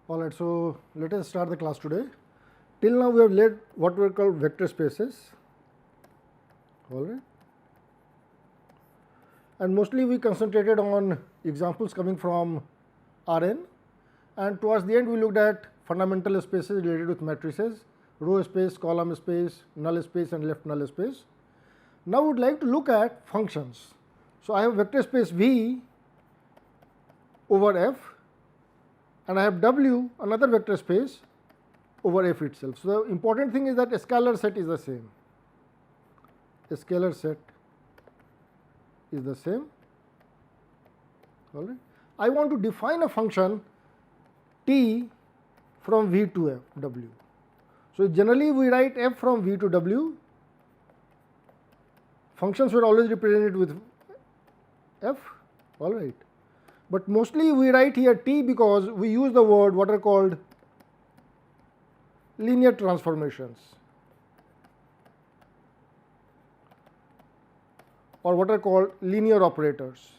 Alright, so let us start the class today. Till now we have laid what we call vector spaces. Alright. And mostly we concentrated on examples coming from Rn, and towards the end we looked at fundamental spaces related with matrices, row space, column space, null space and left null space. Now we would like to look at functions. So I have vector space V over F, and I have W, another vector space, over F itself. So the important thing is that a scalar set is the same. A scalar set is the same. All right. I want to define a function T from V to F, W. So generally we write F from V to W. Functions were always represented with F. All right. But mostly we write here T because we use the word what are called linear transformations, or what are called linear operators.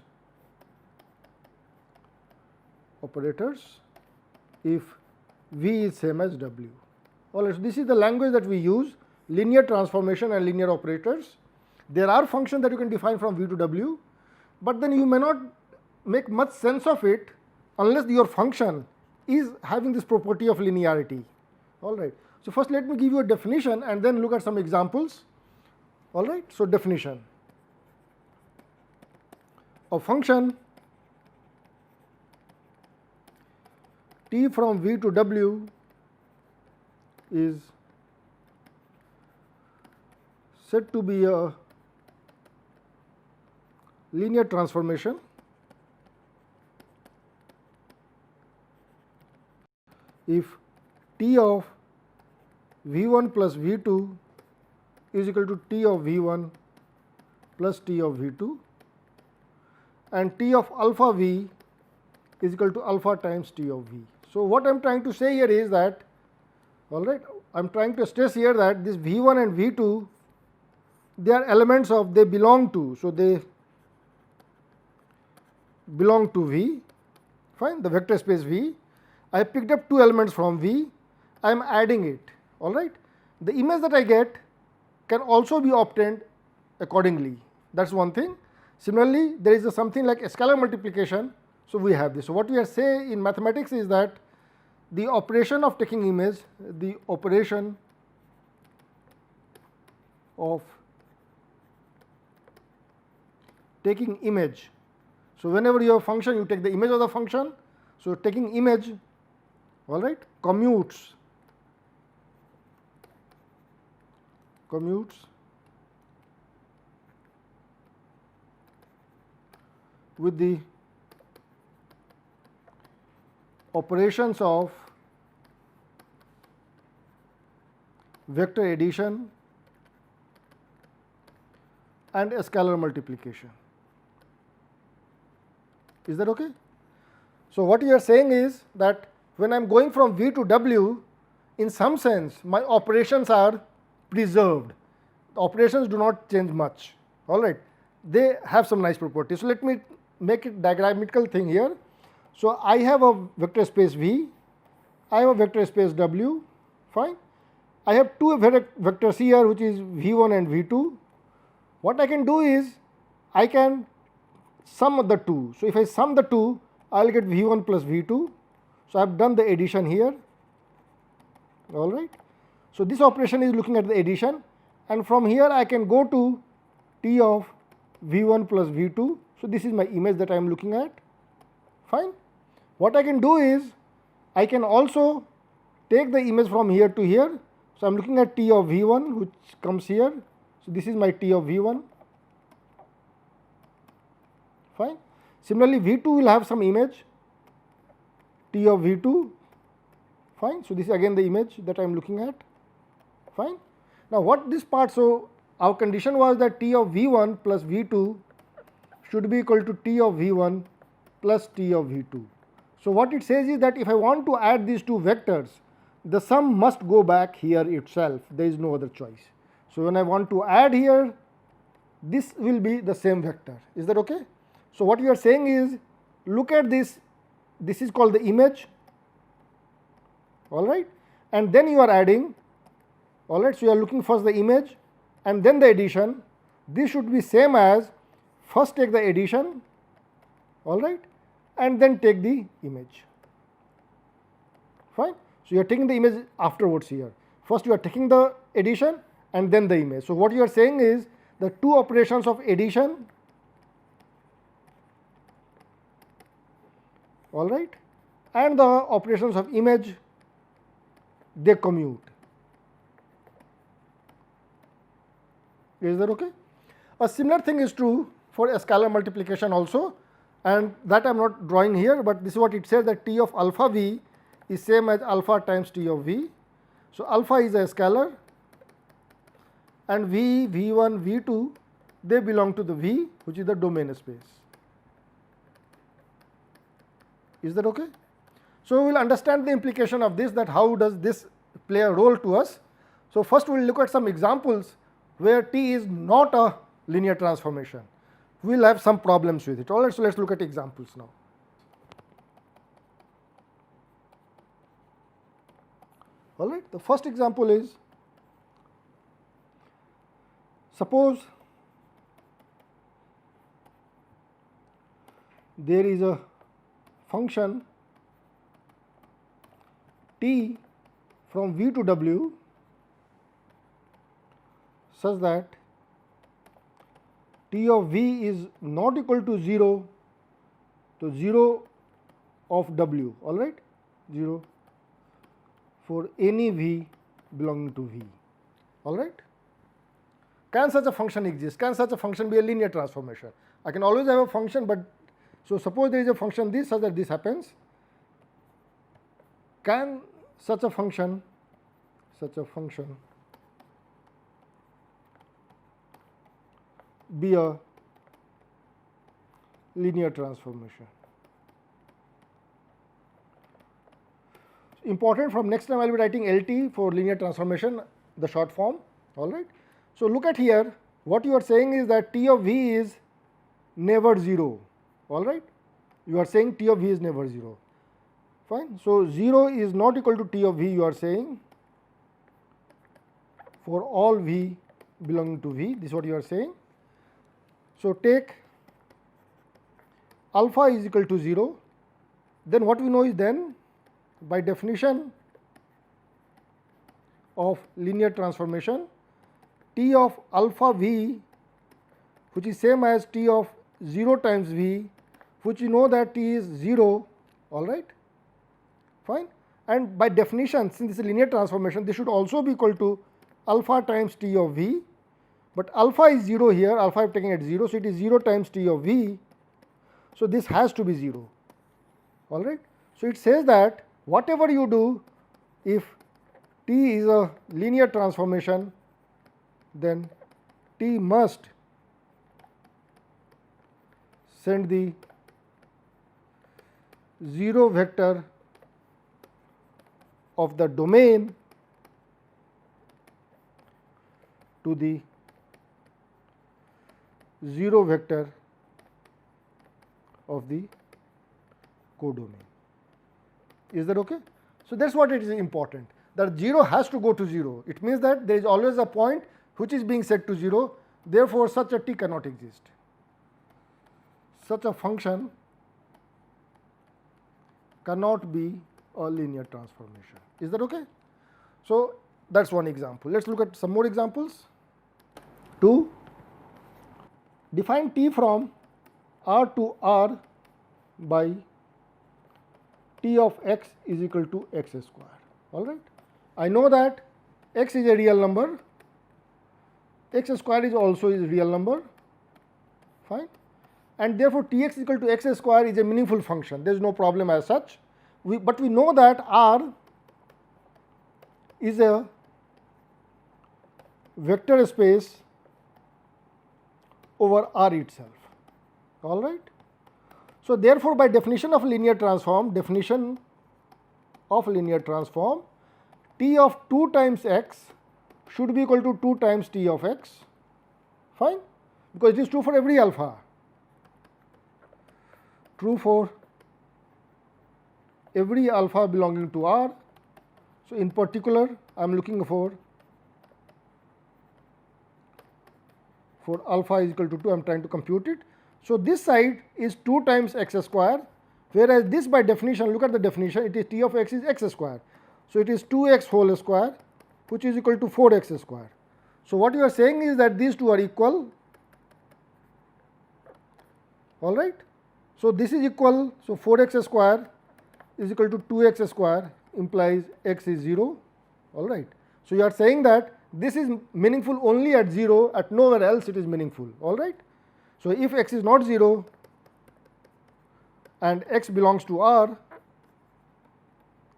If V is same as W. Alright, so this is the language that we use, linear transformation and linear operators. There are functions that you can define from V to W, but then you may not make much sense of it unless your function is having this property of linearity. All right. So first let me give you a definition and then look at some examples. All right. So definition of function T from V to W is said to be a linear transformation if T of V1 plus V2 is equal to T of V1 plus T of V2, and T of alpha V is equal to alpha times T of V. So what I am trying to say here is that, all right, I am trying to stress here that this V1 and V2, they are elements of, they belong to, so they belong to V, fine, the vector space V. I have picked up two elements from V, I am adding it, all right. The image that I get can also be obtained accordingly, that is one thing. Similarly, there is something like a scalar multiplication, so we have this. So what we are saying in mathematics is that the operation of taking image, the operation of taking image. So whenever you have a function, you take the image of the function. So taking image, all right, commutes with the operations of vector addition and a scalar multiplication. Is that okay? So what you are saying is that when I am going from V to W, in some sense my operations are preserved. The operations do not change much, all right. They have some nice properties. So let me make it diagrammatical thing here. So I have a vector space V, I have a vector space W, fine. I have two vectors here which is V1 and V2. What I can do is I can sum the two. So if I sum the two, I will get V1 plus V2. So I have done the addition here, all right. So this operation is looking at the addition, and from here I can go to T of V1 plus V2. So this is my image that I am looking at, fine. What I can do is I can also take the image from here to here. So I am looking at T of V1 which comes here. So this is my T of V1, fine. Similarly, V2 will have some image, T of V2, fine. So this is again the image that I am looking at, fine. Now what this part, so our condition was that T of V1 plus V2 should be equal to T of V1 plus T of V2. So what it says is that if I want to add these two vectors, the sum must go back here itself, there is no other choice. So, when I want to add here, this will be the same vector. Is that okay? So, what you are saying is, look at this, this is called the image, all right, and then you are adding, all right. So, you are looking first the image and then the addition. This should be same as first take the addition, all right, and then take the image, fine. So, you are taking the image afterwards here. First you are taking the addition and then the image. So, what you are saying is the two operations of addition, all right, and the operations of image, they commute. Is that okay? A similar thing is true for a scalar multiplication also, and that I am not drawing here, but this is what it says, that T of alpha v is same as alpha times T of v. So, alpha is a scalar and v, v1, v2, they belong to the v, which is the domain space. Is that okay? So, we will understand the implication of this, that how does this play a role to us. So, first we will look at some examples where T is not a linear transformation. We will have some problems with it. All right, so let us look at examples now. All right, the first example is, suppose there is a function t from v to w such that T of v is not equal to 0 to 0 of w, all right, 0 for any v belonging to v, all right. Can such a function exist? Can such a function be a linear transformation? I can always have a function, but so suppose there is a function this such that this happens. Can such a function be a linear transformation? Important, from next time I will be writing LT for linear transformation, the short form, all right. So, look at here, what you are saying is that T of v is never 0, all right. You are saying T of v is never 0, fine. So, 0 is not equal to T of v, you are saying, for all v belonging to v, this is what you are saying. So, take alpha is equal to 0, then what we know is, then by definition of linear transformation, T of alpha v, which is same as T of 0 times v, which you know that T is 0, all right, fine. And by definition, since this is a linear transformation, this should also be equal to alpha times T of v, but alpha is 0 here, alpha I am taking at 0, so it is 0 times T of v, so this has to be 0, all right. So, it says that whatever you do, if T is a linear transformation, then T must send the 0 vector of the domain to the 0 vector of the codomain. Is that okay? So, that is what it is important, that 0 has to go to 0. It means that there is always a point which is being set to 0, therefore, such a T cannot exist. Such a function cannot be a linear transformation. Is that okay? So, that is one example. Let us look at some more examples. 2. Define T from R to R by T of x is equal to x square, all right. I know that x is a real number, x square is also a real number, fine, and therefore, T x equal to x square is a meaningful function, there is no problem as such. But we know that R is a vector space over R itself, all right. So, therefore, by definition of linear transform, t of 2 times x should be equal to 2 times t of x, fine, because it is true for every alpha, true for every alpha belonging to R. So, in particular I am looking for alpha is equal to 2, I am trying to compute it. So, this side is 2 times x square, whereas this by definition, look at the definition, it is t of x is x square. So, it is 2x whole square, which is equal to 4x square. So, what you are saying is that these two are equal, all right. So, this is equal, so 4x square is equal to 2x square implies x is 0, all right. So, you are saying that this is meaningful only at 0, at nowhere else it is meaningful, all right. So, if x is not 0 and x belongs to R,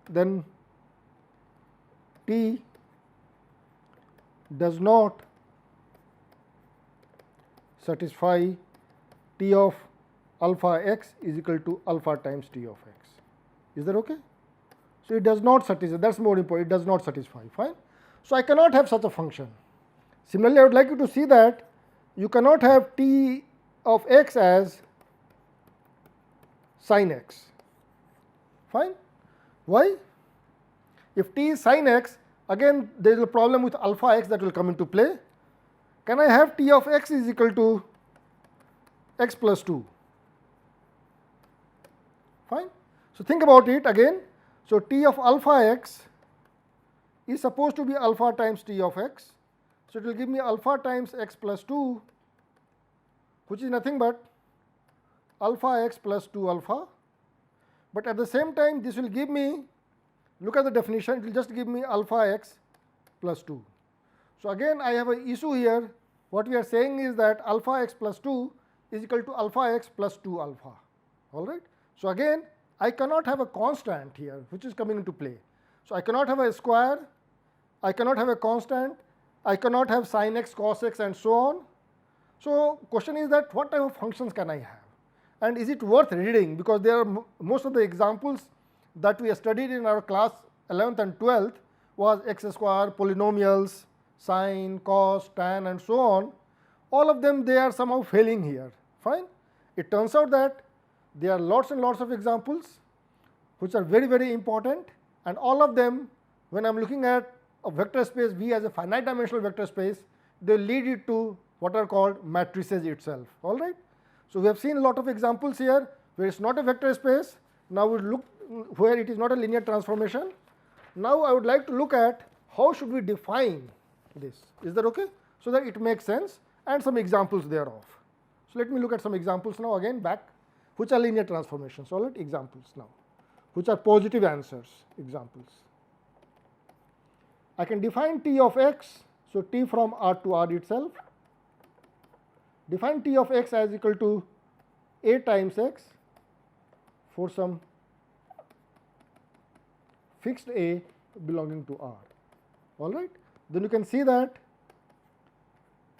then t does not satisfy t of alpha x is equal to alpha times t of x. Is that okay? So, it does not satisfy, that is more important, it does not satisfy, fine. So, I cannot have such a function. Similarly, I would like you to see that you cannot have t of x as sin x, fine. Why? If t is sin x, again there is a problem with alpha x that will come into play. Can I have t of x is equal to x plus 2, fine. So, think about it again. So, t of alpha x is supposed to be alpha times t of x. So, it will give me alpha times x plus 2, which is nothing but alpha x plus 2 alpha, but at the same time this will give me, look at the definition, it will just give me alpha x plus 2. So, again I have an issue here. What we are saying is that alpha x plus 2 is equal to alpha x plus 2 alpha, all right. So, again I cannot have a constant here which is coming into play. So, I cannot have a square, I cannot have a constant, I cannot have sin x, cos x and so on. So, question is that what type of functions can I have, and is it worth reading, because there are most of the examples that we studied in our class 11th and 12th was x square, polynomials, sine, cos, tan and so on. All of them they are somehow failing here, fine. It turns out that there are lots and lots of examples which are very, very important, and all of them, when I am looking at a vector space V as a finite dimensional vector space, they lead it to what are called matrices itself, all right. So, we have seen a lot of examples here where it is not a vector space. Now, we look where it is not a linear transformation. Now, I would like to look at how should we define this, is that okay, so that it makes sense, and some examples thereof. So, let me look at some examples now again back, which are linear transformations, all right, examples now, which are positive answers, examples. I can define t of x, so t from R to R itself, define t of x as equal to a times x for some fixed a belonging to R, all right. Then you can see that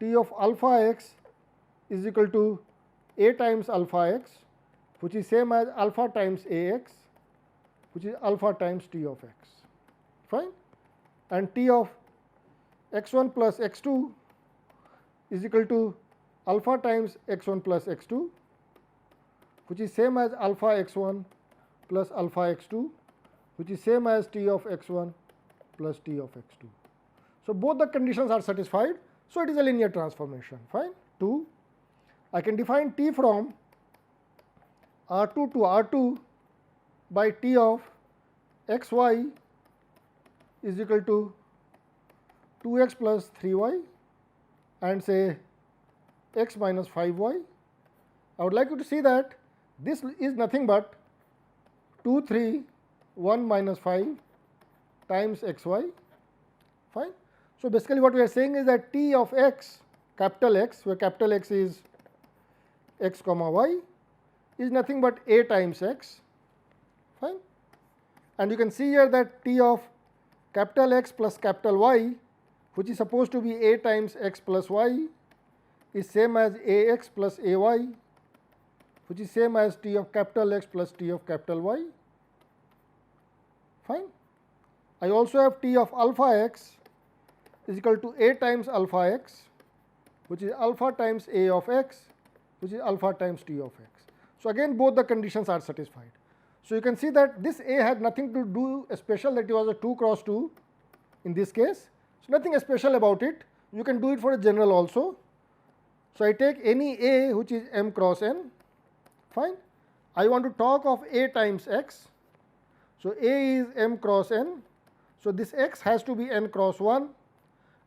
t of alpha x is equal to a times alpha x, which is same as alpha times a x, which is alpha times t of x, fine. And t of x1 plus x2 is equal to alpha times x1 plus x2, which is same as alpha x1 plus alpha x2, which is same as t of x1 plus t of x2. So, both the conditions are satisfied. So, it is a linear transformation, fine. 2, I can define t from R2 to R2 by t of xy is equal to 2x plus 3y and say x minus 5y. I would like you to see that this is nothing but 2, 3, 1 minus 5 times xy, fine. So, basically what we are saying is that t of x, capital X, where capital X is x comma y, is nothing but a times x, fine. And you can see here that t of capital X plus capital Y, which is supposed to be a times x plus y, is same as a x plus a y, which is same as t of capital X plus t of capital Y, fine. I also have t of alpha x is equal to a times alpha x, which is alpha times a of x, which is alpha times t of x. So again both the conditions are satisfied. So you can see that this a had nothing to do special, that it was a 2 cross 2 in this case. So nothing special about it. You can do it for a general also. So I take any a which is m cross n, fine. I want to talk of a times x. So a is m cross n. So this x has to be n cross 1,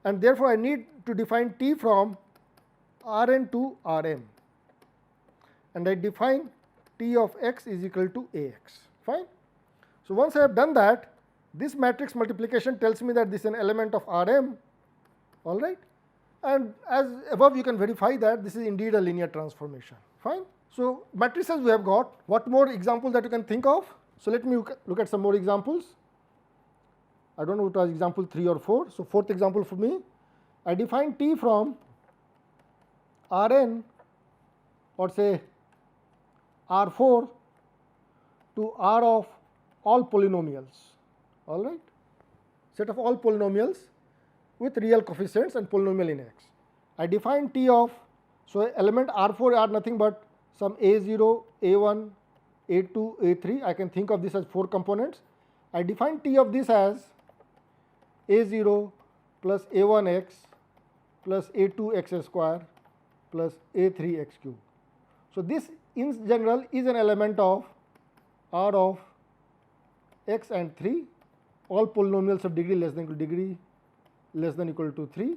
and therefore I need to define t from Rn to Rm, and I define t of x is equal to ax, fine. So once I have done that, this matrix multiplication tells me that this is an element of Rm, all right, and as above you can verify that this is indeed a linear transformation, fine. So matrices we have got. What more examples that you can think of? So let me look at some more examples. I don't know if it was example 3 or 4. So fourth example for me, I define t from Rn, or say R4 to R of all polynomials, all right, set of all polynomials with real coefficients and polynomial in x. I define t of, so element R4 are nothing but some a0, a1, a2, a3. I can think of this as 4 components. I define t of this as a0 plus a1x plus a2x square plus a3x cube. So this in general is an element of R of x and 3, all polynomials of degree less than equal to 3.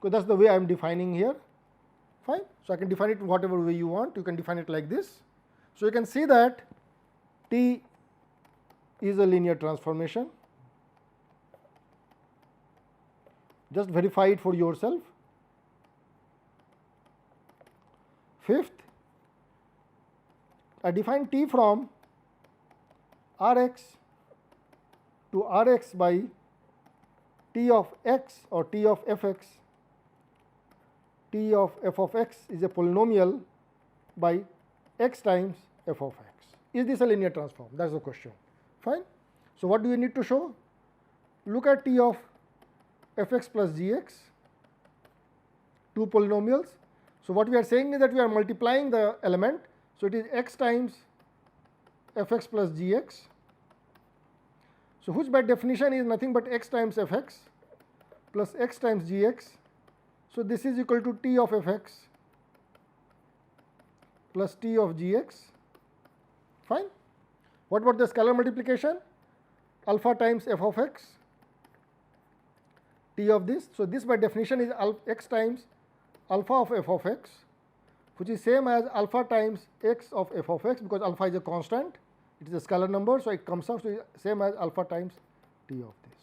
So that's the way I am defining here, fine. So I can define it whatever way you want. You can define it like this. So you can see that t is a linear transformation. Just verify it for yourself. Fifth, I define t from Rx to Rx by t of x or t of fx. T of f of x is a polynomial by x times f of x. Is this a linear transform? That is the question, fine. So what do we need to show? Look at t of fx plus gx, two polynomials. So what we are saying is that we are multiplying the element. So it is x times fx plus gx, so which by definition is nothing but x times fx plus x times gx. So this is equal to t of fx plus t of gx, fine. What about the scalar multiplication? Alpha times f of x, t of this. So this by definition is x times alpha of f of x, which is same as alpha times x of f of x, because alpha is a constant, it is a scalar number, so it comes out to same as alpha times t of this,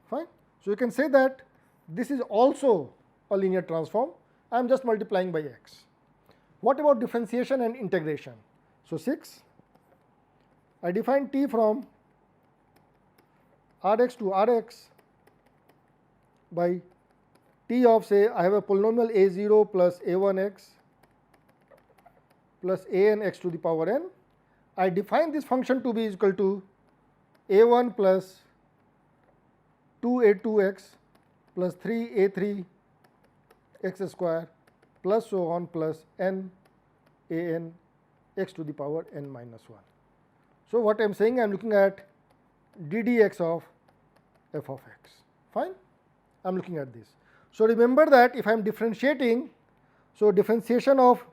fine. So you can say that this is also a linear transform. I am just multiplying by x. What about differentiation and integration? So 6, I define t from Rx to Rx by t of, say, I have a polynomial a0 plus a1x plus an x to the power n. I define this function to be equal to a1 plus 2a2x plus 3a3 x square plus so on plus n an x to the power n minus 1. So what I am saying, I am looking at ddx of f of x, fine. I am looking at this. So remember that if I am differentiating, so differentiation of,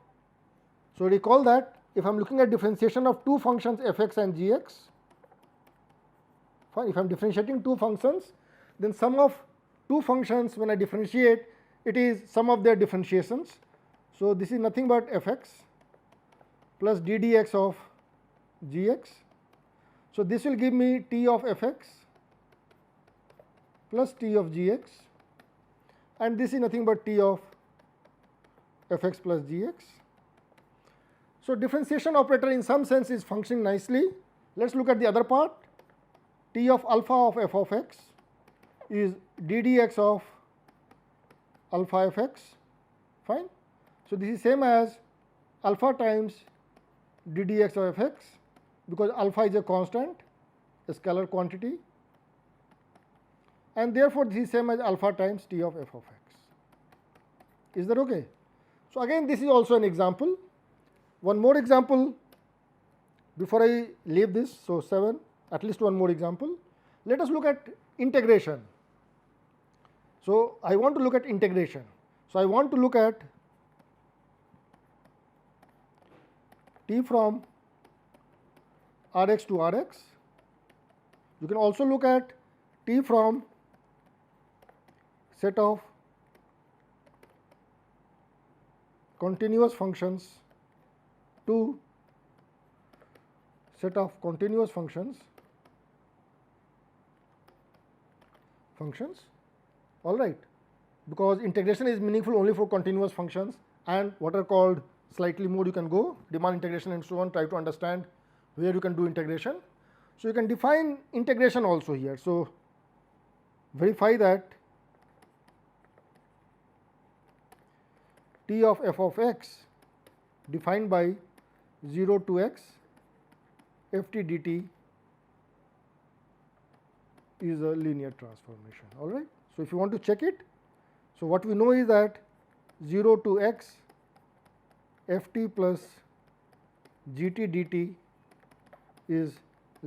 so recall that if I am looking at differentiation of two functions fx and gx, fine. If I am differentiating two functions, then sum of two functions when I differentiate, it is sum of their differentiations. So this is nothing but fx plus ddx of gx. So this will give me t of fx plus t of gx, and this is nothing but t of fx plus gx. So differentiation operator in some sense is functioning nicely. Let us look at the other part. T of alpha of f of x is ddx of alpha fx, fine. So this is same as alpha times ddx of fx, because alpha is a constant, a scalar quantity, and therefore this is same as alpha times t of f of x. Is that okay? So again this is also an example. One more example before I leave this. So 7, at least one more example. Let us look at integration. So I want to look at integration. So I want to look at t from Rx to Rx. You can also look at t from set of continuous functions to set of continuous functions, all right, because integration is meaningful only for continuous functions, and what are called slightly more you can go, demand integration and so on, try to understand where you can do integration. So you can define integration also here. So verify that t of f of x defined by 0 to x f t dt is a linear transformation, all right. So if you want to check it, so what we know is that 0 to x f t plus g t dt is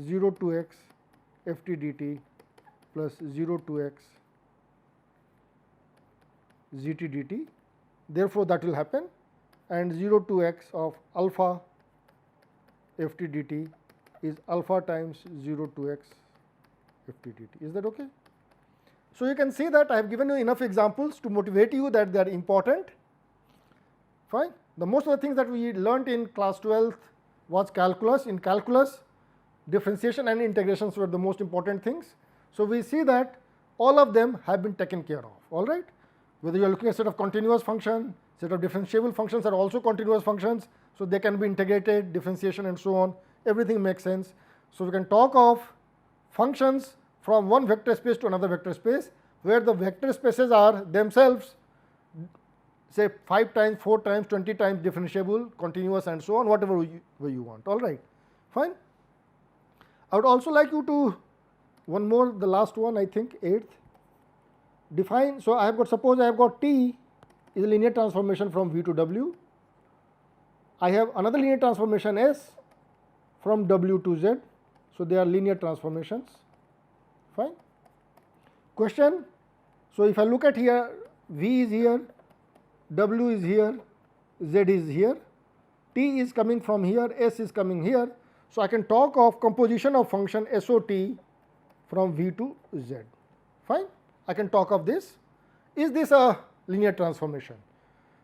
0 to x f t dt plus 0 to x g t dt. Therefore, that will happen, and 0 to x of alpha f t dt is alpha times 0 to x f t dt. Is that okay? So you can see that I have given you enough examples to motivate you that they are important. Fine. The most of the things that we learnt in class 12th was calculus. In calculus, differentiation and integrations were the most important things. So we see that all of them have been taken care of, all right. Whether you are looking at set of continuous function, set of differentiable functions are also continuous functions, so they can be integrated, differentiation and so on, everything makes sense. So we can talk of functions from one vector space to another vector space, where the vector spaces are themselves say 5 times, 4 times, 20 times differentiable, continuous and so on, whatever way you want, all right, fine. I would also like you to, one more, the last one, I think 8th, define. So I have got, suppose I have got t is a linear transformation from V to W. I have another linear transformation S from W to Z. So they are linear transformations, fine. Question, so if I look at here, V is here, W is here, Z is here, T is coming from here, S is coming here. So I can talk of composition of function SOT from V to Z, fine. I can talk of this. Is this a linear transformation?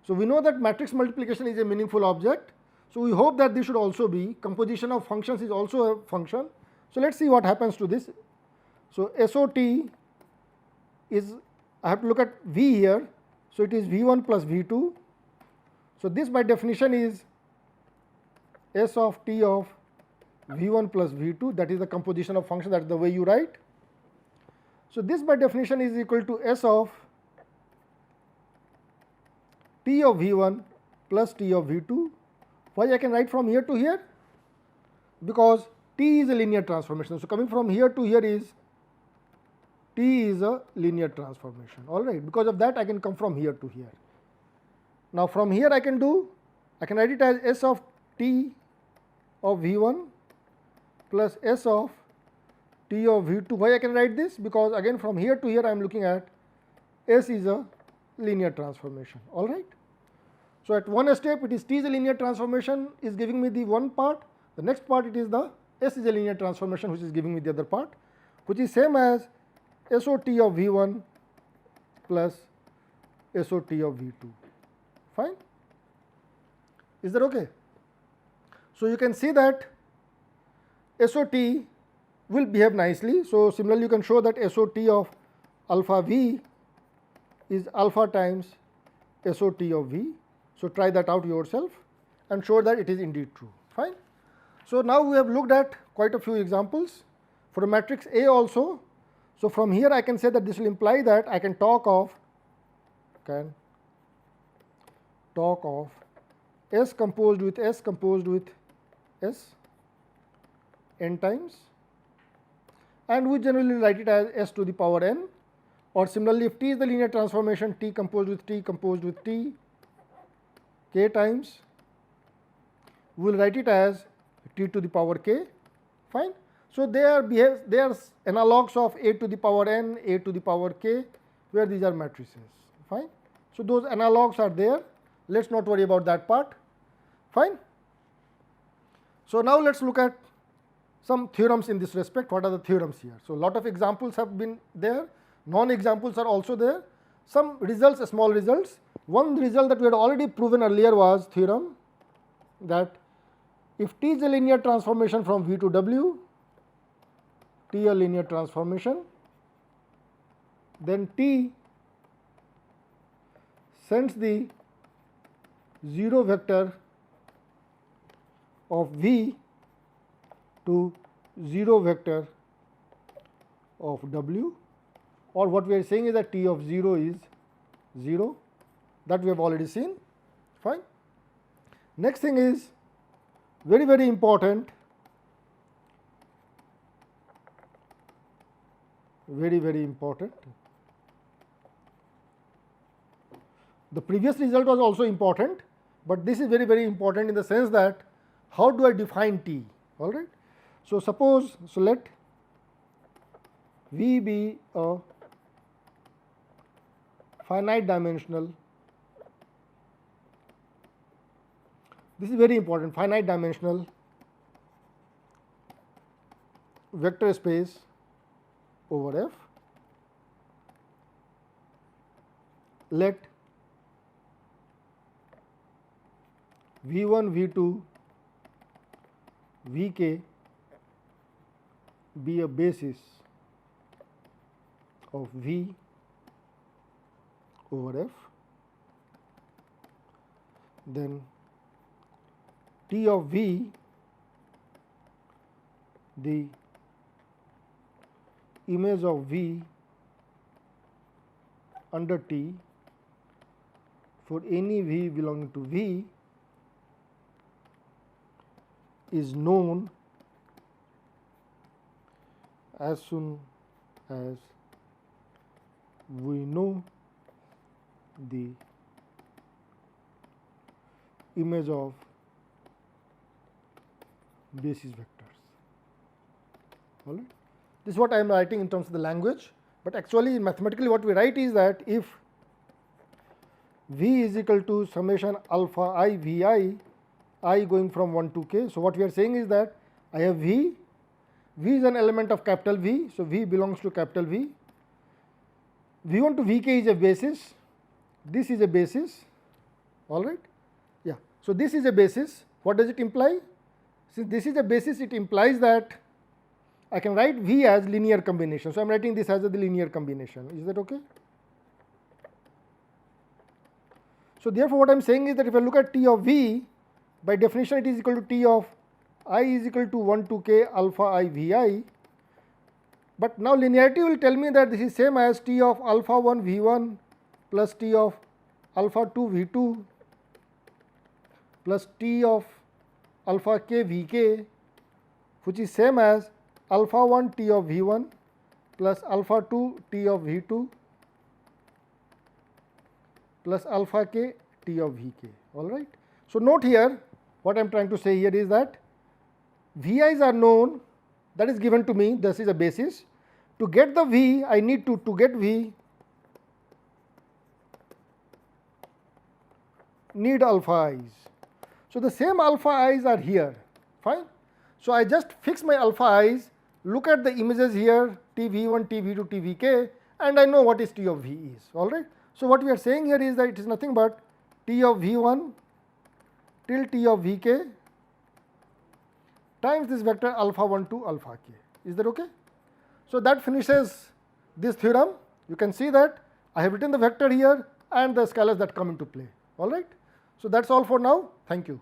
So we know that matrix multiplication is a meaningful object. So we hope that this should also be, composition of functions is also a function. So let's see what happens to this. So SOT is, I have to look at V here. So it is V1 plus V2. So this by definition is S of t of V1 plus V2, that is the composition of function, that is the way you write. So this by definition is equal to S of t of V1 plus t of V2. Why I can write from here to here? Because t is a linear transformation. So coming from here to here is t is a linear transformation, all right. Because of that I can come from here to here. Now from here I can write it as S of t of V1 plus S of t of V2. Why I can write this? Because again from here to here I am looking at S is a linear transformation, all right. So at one step it is t is a linear transformation is giving me the one part, the next part it is the S is a linear transformation which is giving me the other part, which is same as SOT of V1 plus SOT of V2, fine. Is that okay? So you can see that SOT will behave nicely. So similarly you can show that SOT of alpha V is alpha times SOT of V. So try that out yourself and show that it is indeed true, fine. So now we have looked at quite a few examples for a matrix A also. So from here I can say that this will imply that I can talk of S composed with S composed with S n times, and we generally write it as S to the power n. Or similarly, if T is the linear transformation, T composed with T, k times, we will write it as T to the power k, fine. So, they are analogues of A to the power n, A to the power k, where these are matrices, fine. So, those analogues are there, let us not worry about that part, fine. So, now let us look at some theorems in this respect. What are the theorems here? So, lot of examples have been there, non-examples are also there, some results, small results. One result that we had already proven earlier was theorem that if T is a linear transformation from V to W, T a linear transformation, then T sends the 0 vector of V to 0 vector of W, or what we are saying is that T of 0 is 0, that we have already seen, fine. Next thing is very important, very important. The previous result was also important, but this is very important in the sense that how do I define T, all right. So, suppose, so let V be a finite dimensional, this is very important, finite dimensional vector space over F. Let V1, V2, Vk be a basis of V over F, then T of V, the image of V under T for any V belonging to V is known as soon as we know the image of basis vectors, all right. This is what I am writing in terms of the language, but actually mathematically what we write is that if V is equal to summation alpha I V I going from 1 to k. So, what we are saying is that I have V is an element of capital V. So, V belongs to capital V, V1 to Vk is a basis, this is a basis, all right. Yeah. So, this is a basis. What does it imply? Since this is a basis, it implies that I can write V as linear combination. So, I am writing this as the linear combination. Is that okay? So, therefore, what I am saying is that if I look at T of V, by definition it is equal to T of I is equal to 1 to k alpha I V I, but now linearity will tell me that this is same as T of alpha 1 V1 plus T of alpha 2 V2 plus T of alpha k Vk, which is same as alpha 1 T of V1 plus alpha 2 T of V2 plus alpha k T of Vk, all right. So, note here what I am trying to say here is that Vi's are known, that is given to me, this is a basis. To get the V, I need to get V, need alpha i's. So, the same alpha i's are here, fine. So, I just fix my alpha i's, look at the images here T V1, T V2, T Vk, and I know what is T of V is, all right. So, what we are saying here is that it is nothing but T of V1 till T of Vk times this vector alpha 1 to alpha k. Is that okay? So, that finishes this theorem. You can see that I have written the vector here and the scalars that come into play, all right. So, that is all for now. Thank you.